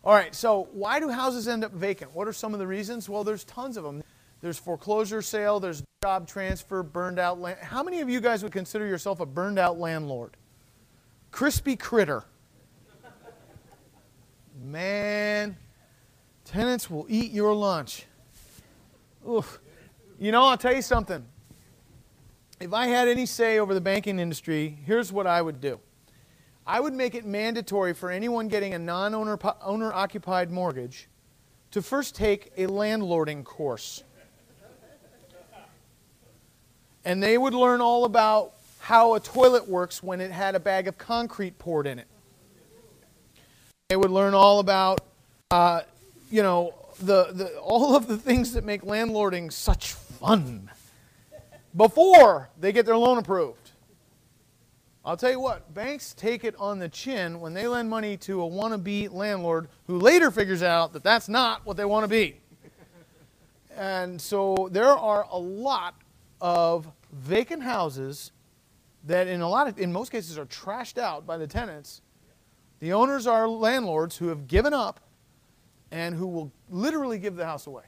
All right, so why do houses end up vacant? What are some of the reasons? Well, there's tons of them. There's foreclosure sale, there's job transfer, burned out land. How many of you guys would consider yourself a burned out landlord? Crispy critter. Man, tenants will eat your lunch. Oof. You know, I'll tell you something. If I had any say over the banking industry, here's what I would do. I would make it mandatory for anyone getting a owner-occupied mortgage to first take a landlording course. And they would learn all about how a toilet works when it had a bag of concrete poured in it. They would learn all about, all of the things that make landlording such fun before they get their loan approved. I'll tell you what, banks take it on the chin when they lend money to a wannabe landlord who later figures out that that's not what they want to be. And so there are a lot of vacant houses that in most cases are trashed out by the tenants. The owners are landlords who have given up and who will literally give the house away.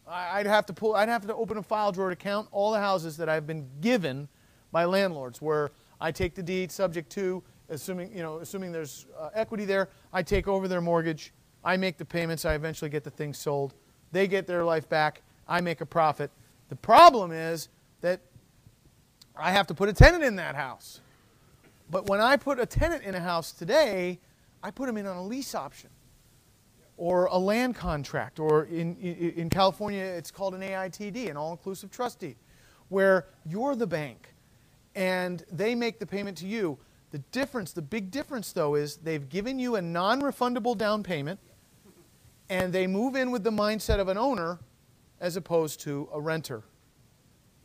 I'd have to open a file drawer to count all the houses that I've been given by landlords where I take the deed subject to, assuming there's equity there, I take over their mortgage, I make the payments, I eventually get the thing sold. They get their life back, I make a profit. The problem is that I have to put a tenant in that house. But when I put a tenant in a house today, I put them in on a lease option or a land contract, or in California it's called an AITD, an all-inclusive trust deed, where you're the bank and they make the payment to you. The big difference though, is they've given you a non-refundable down payment and they move in with the mindset of an owner as opposed to a renter.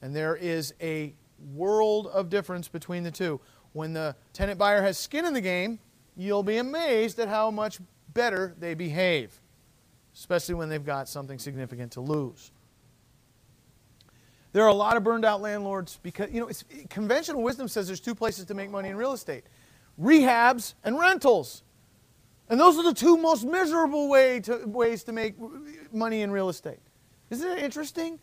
And there is a world of difference between the two. When the tenant buyer has skin in the game, you'll be amazed at how much better they behave, especially when they've got something significant to lose. There are a lot of burned out landlords because, conventional wisdom says there's two places to make money in real estate: rehabs and rentals. And those are the two most miserable ways to make money in real estate. Isn't it interesting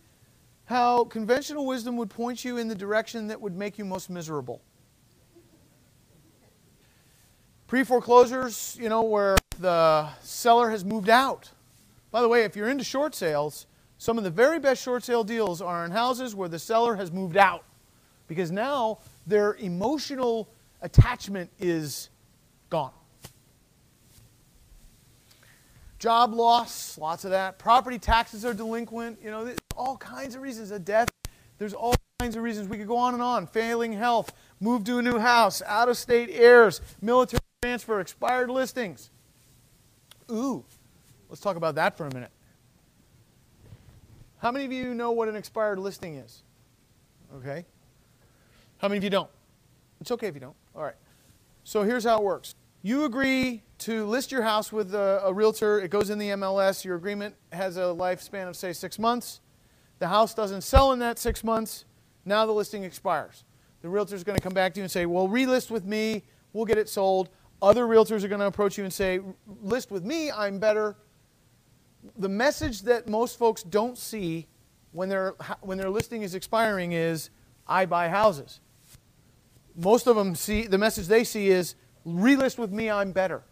how conventional wisdom would point you in the direction that would make you most miserable? Pre-foreclosures, where the seller has moved out. By the way, if you're into short sales, some of the very best short sale deals are in houses where the seller has moved out, because now their emotional attachment is gone. Job loss, lots of that. Property taxes are delinquent. All kinds of reasons. A death, there's all kinds of reasons. We could go on and on. Failing health, move to a new house, out-of-state heirs, military transfer, expired listings. Ooh, let's talk about that for a minute. How many of you know what an expired listing is? Okay. How many of you don't? It's okay if you don't. All right. So here's how it works. You agree to list your house with a realtor. It goes in the MLS. Your agreement has a lifespan of, say, 6 months. The house doesn't sell in that 6 months. Now the listing expires. The realtor is going to come back to you and say, well, relist with me. We'll get it sold. Other realtors are going to approach you and say, list with me. I'm better. The message that most folks don't see when their listing is expiring is, I buy houses. Most of them see, the message they see is, relist with me, I'm better.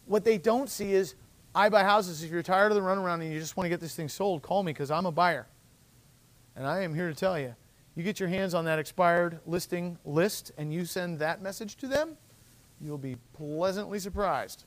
What they don't see is, I buy houses. If you're tired of the runaround and you just want to get this thing sold, call me because I'm a buyer. And I am here to tell you, you get your hands on that expired listing list and you send that message to them, you'll be pleasantly surprised.